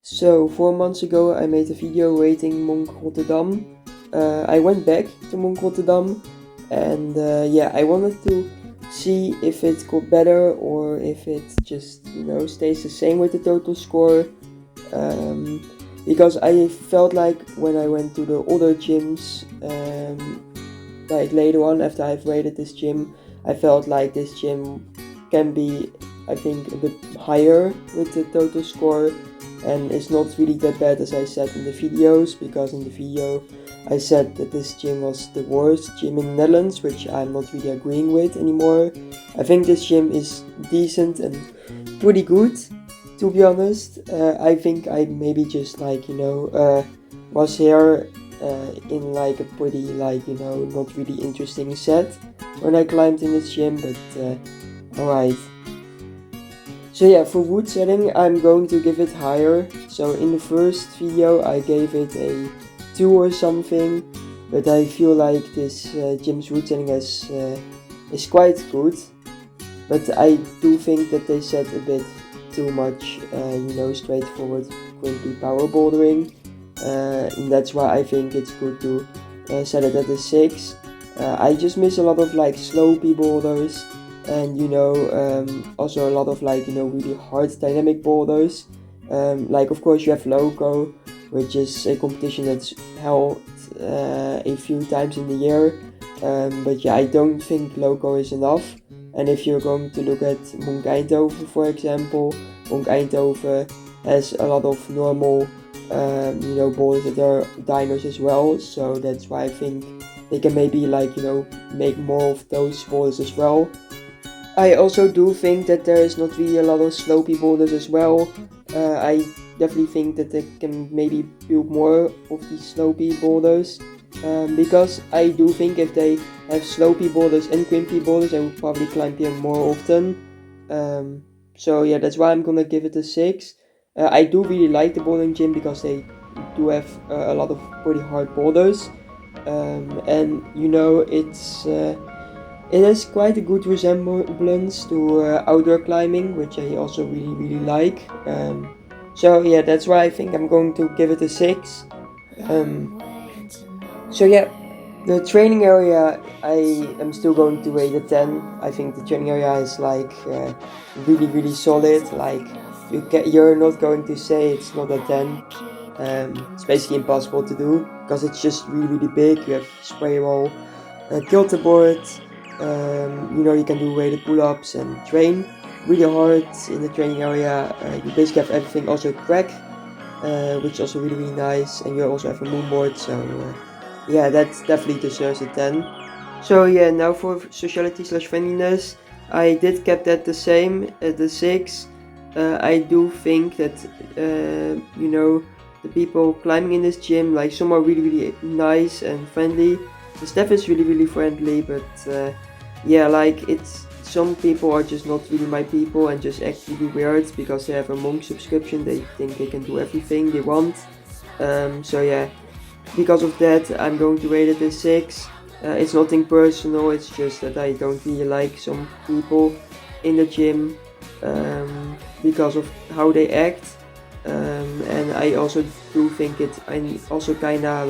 So 4 months ago I made a video rating Monk Rotterdam. I went back to Monk Rotterdam and yeah, I wanted to see if it got better or if it just, stays the same with the total score. Um, because I felt like when I went to the other gyms, like later on after I've rated this gym, I felt like this gym can be, I think, a bit higher with the total score, and it's not really that bad as I said in the videos, because in the video I said that this gym was the worst gym in the Netherlands, which I'm not really agreeing with anymore. I think this gym is decent and pretty good, to be honest. I think I maybe just was here in like a pretty not really interesting set when I climbed in this gym, but alright. So yeah, for wood setting I'm going to give it higher. So in the first video I gave it a 2 or something, but I feel like this gym's wood setting is quite good. But I do think that they set a bit too much, straightforward, crimpy power bouldering. And that's why I think it's good to set it at a 6. I just miss a lot of like slopey boulders, and also a lot of really hard dynamic boulders. Like of course you have Loco, which is a competition that's held a few times in the year. But yeah, I don't think Loco is enough. And if you're going to look at Monk Eindhoven, for example, Monk Eindhoven has a lot of normal boulders that are diners as well. So that's why I think they can maybe make more of those boulders as well. I also do think that there is not really a lot of slopey boulders as well. I definitely think that they can maybe build more of these slopey boulders. Because I do think if they have slopey boulders and crimpy boulders, I would probably climb here more often. So yeah, that's why I'm gonna give it a 6. I do really like the bouldering gym because they do have a lot of pretty hard boulders. And it has quite a good resemblance to outdoor climbing, which I also really like. So yeah, that's why I think I'm going to give it a 6. So yeah, the training area I am still going to rate a 10. I think the training area is really solid. Like you're not going to say it's not a 10. It's basically impossible to do because it's just really big. You have spray wall, kilter board. You can do weighted pull-ups and train really hard in the training area. You basically have everything, also a crack, which is also really nice, and you also have a moonboard. So yeah, that definitely deserves a 10. So yeah, now for sociality/friendliness, I did kept that the same at the 6. I do think that the people climbing in this gym, like some are really nice and friendly. The staff is really friendly, but yeah, like some people are just not really my people and just act really weird because they have a Monk subscription. They think they can do everything they want. So yeah, because of that I'm going to rate it a 6. It's nothing personal, it's just that I don't really like some people in the gym because of how they act. And I also do think it also kinda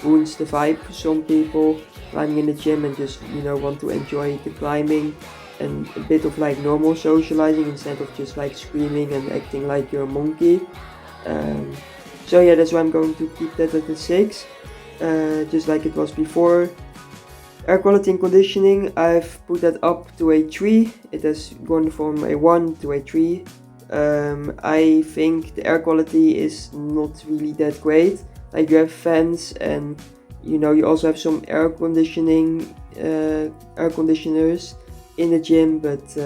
ruins the vibe for some people climbing in the gym and just want to enjoy the climbing and a bit of normal socializing instead of just screaming and acting like you're a monkey. So yeah, that's why I'm going to keep that at a 6, just like it was before. Air quality and conditioning, I've put that up to a 3. It has gone from a 1 to a 3. I think the air quality is not really that great. Like you have fans and you also have some air conditioners in the gym, but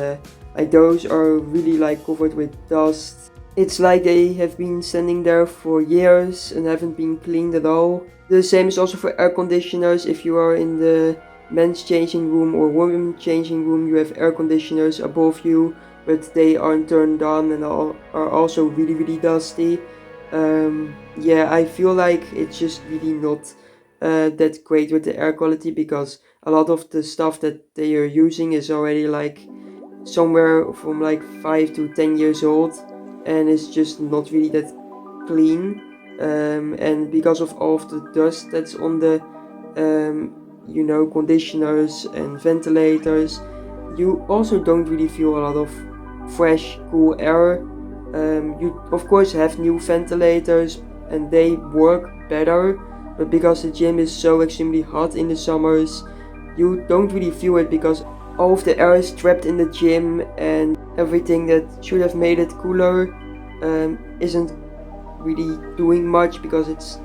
those are really covered with dust. It's like they have been standing there for years and haven't been cleaned at all. The same is also for air conditioners. If you are in the men's changing room or women's changing room, you have air conditioners above you, but they aren't turned on and are also really dusty. Yeah, I feel like it's just really not that great with the air quality because a lot of the stuff that they are using is already somewhere from 5 to 10 years old. and it's just not really that clean. And because of all of the dust that's on the conditioners and ventilators, you also don't really feel a lot of fresh, cool air. You of course have new ventilators and they work better, but because the gym is so extremely hot in the summers, you don't really feel it because all of the air is trapped in the gym and everything that should have made it cooler isn't really doing much because it's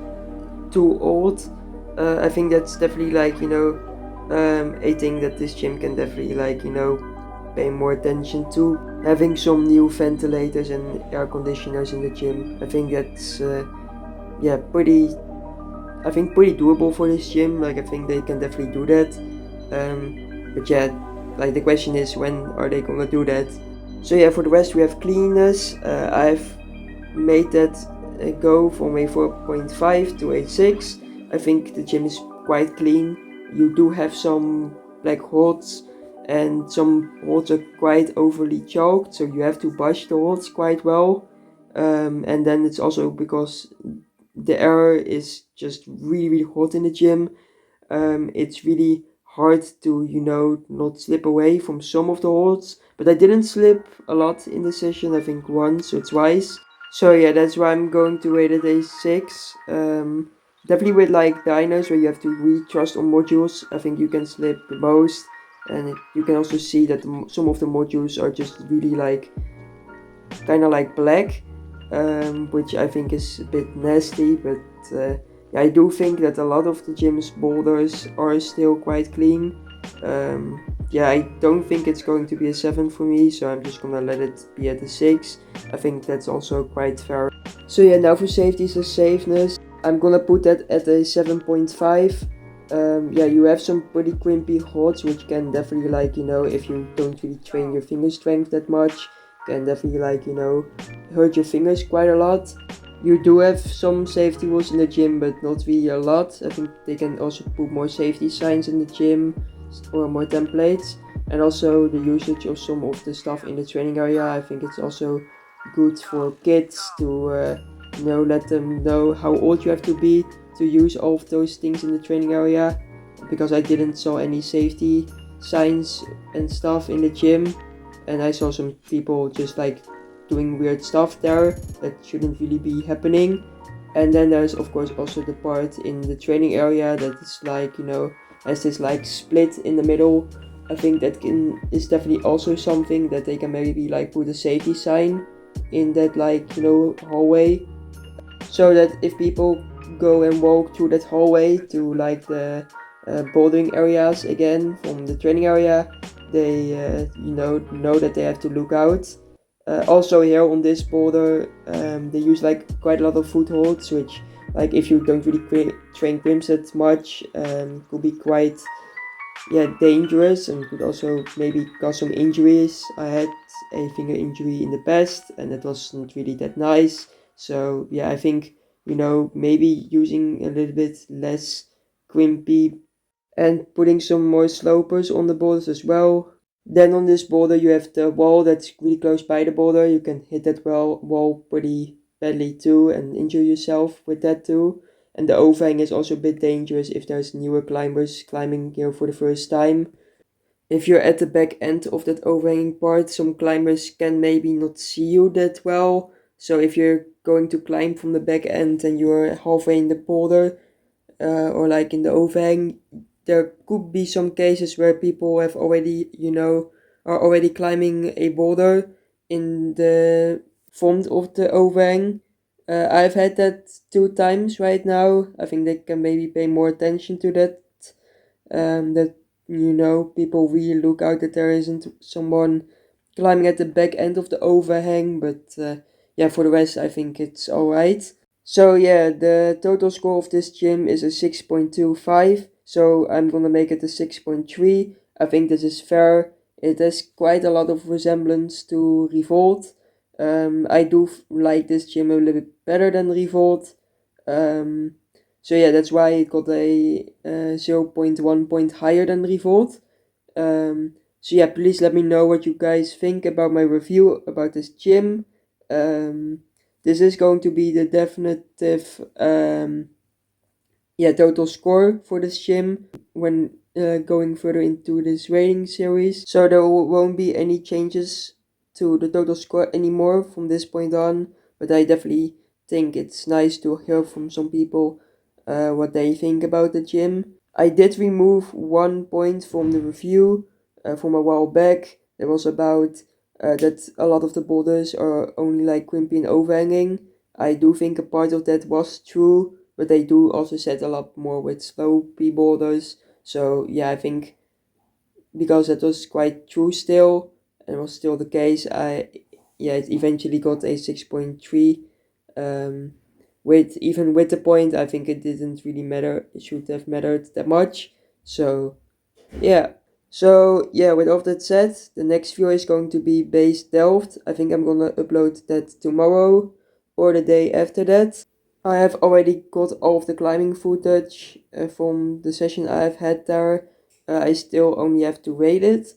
too old. I think that's definitely a thing that this gym can definitely pay more attention to. Having some new ventilators and air conditioners in the gym. I think that's pretty pretty doable for this gym. Like I think they can definitely do that. But yeah, like the question is when are they gonna do that? So yeah, for the rest we have cleanness. I've made that go from a 4.5 to a 6. I think the gym is quite clean. You do have some black holes and some holes are quite overly choked, so you have to brush the holes quite well. And then it's also because the air is just really, really hot in the gym. It's really hard to, not slip away from some of the holds. But I didn't slip a lot in the session, I think once or twice. So yeah, that's why I'm going to rate it a 6. Definitely with like dinos where you have to really trust on modules, I think you can slip the most. And you can also see that some of the modules are just really kind of like black, which I think is a bit nasty, but yeah, I do think that a lot of the gym's boulders are still quite clean. Yeah, I don't think it's going to be a 7 for me, so I'm just gonna let it be at a 6. I think that's also quite fair. So yeah, now for safety and safeness, I'm gonna put that at a 7.5. Yeah, you have some pretty crimpy holds, which can definitely if you don't really train your finger strength that much, can definitely hurt your fingers quite a lot. You do have some safety rules in the gym, but not really a lot. I think they can also put more safety signs in the gym or more templates, and also the usage of some of the stuff in the training area. I think it's also good for kids to let them know how old you have to be to use all of those things in the training area, because I didn't saw any safety signs and stuff in the gym, and I saw some people just doing weird stuff there that shouldn't really be happening. And then there's of course also the part in the training area that is has this split in the middle. I think that is definitely also something that they can maybe put a safety sign in that hallway, so that if people go and walk through that hallway to the bouldering areas again from the training area, they know that they have to look out. Also here on this boulder, they use quite a lot of footholds, which if you don't really train crimps that much, could be quite dangerous and could also maybe cause some injuries. I had a finger injury in the past and it wasn't really that nice. So yeah, I think maybe using a little bit less crimpy and putting some more slopers on the boulders as well. Then on this boulder you have the wall that's really close by the boulder. You can hit that wall pretty badly too and injure yourself with that too. And the overhang is also a bit dangerous if there's newer climbers climbing here for the first time. If you're at the back end of that overhanging part, some climbers can maybe not see you that well. So if you're going to climb from the back end and you're halfway in the boulder, or in the overhang, there could be some cases where people have already, are already climbing a boulder in the front of the overhang. I've had that 2 times right now. I think they can maybe pay more attention to that. That people really look out that there isn't someone climbing at the back end of the overhang. But yeah, for the rest, I think it's alright. So yeah, the total score of this gym is a 6.25, so I'm gonna make it a 6.3. I think this is fair. It has quite a lot of resemblance to Revolt. I do like this gym a little bit better than Revolt. So yeah, that's why it got a 0.1 point higher than Revolt. So yeah, please let me know what you guys think about my review about this gym. This is going to be the definitive total score for this gym when going further into this rating series. So there won't be any changes to the total score anymore from this point on, but I definitely think it's nice to hear from some people what they think about the gym. I did remove 1 point from the review from a while back. It was about that a lot of the boulders are only like crimpy and overhanging. I do think a part of that was true, but they do also set a lot more with slopey boulders. So yeah, I think because that was quite true still, and was still the case, it eventually got a 6.3. Even with the point, I think it didn't really matter. It should have mattered that much. So yeah. So yeah, with all that said, the next video is going to be base Delft. I think I'm gonna upload that tomorrow or the day after that. I have already got all of the climbing footage from the session I've had there. I still only have to rate it.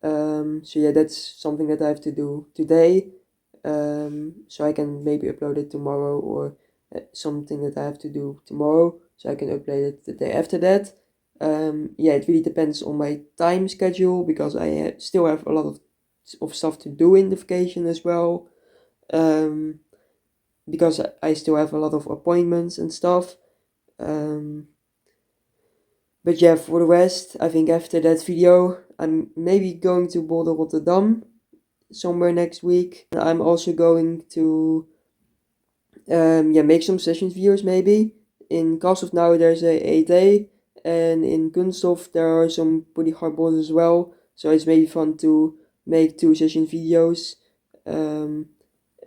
So yeah, that's something that I have to do today. So I can maybe upload it tomorrow, or something that I have to do tomorrow, so I can upload it the day after that. It really depends on my time schedule, because I still have a lot of stuff to do in the vacation as well. Because I still have a lot of appointments and stuff. But yeah, for the rest, I think after that video, I'm maybe going to Boulder Rotterdam somewhere next week. I'm also going to make some session videos maybe. In Kashof now there's a 8A, and in Kunststof there are some pretty hard boulders as well. So it's maybe fun to make 2 session videos.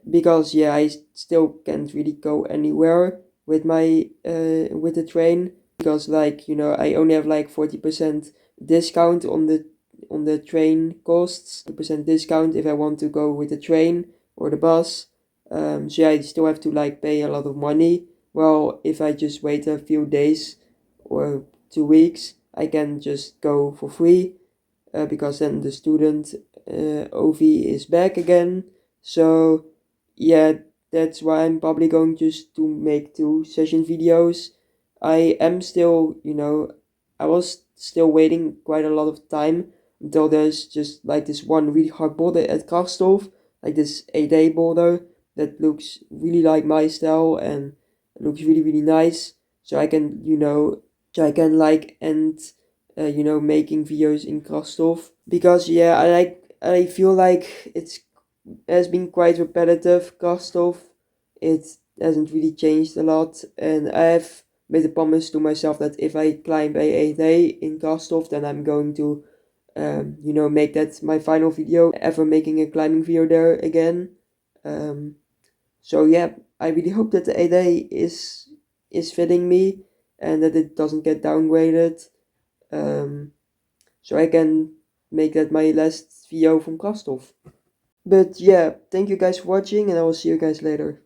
Because yeah, I still can't really go anywhere with my with the train, because like, I only have like 40% discount on the train costs, 40% discount if I want to go with the train or the bus. So yeah, I still have to like pay a lot of money. Well, if I just wait a few days or 2 weeks, I can just go for free, because then the student OV is back again. So yeah, that's why I'm probably going just to make 2 session videos. I am still, I was still waiting quite a lot of time until there's just like this one really hard boulder at Karstov, like this 8A boulder that looks really like my style and looks really, really nice. So I can, like end, making videos in Krastov, because yeah, I feel like it has been quite repetitive. Krastov, it hasn't really changed a lot, and I have made a promise to myself that if I climb a day in Krastov, then I'm going to make that my final video ever making a climbing video there again. So yeah, I really hope that the 8A is fitting me, and that it doesn't get downgraded. So I can make that my last video from Kastov. But yeah, thank you guys for watching, and I will see you guys later.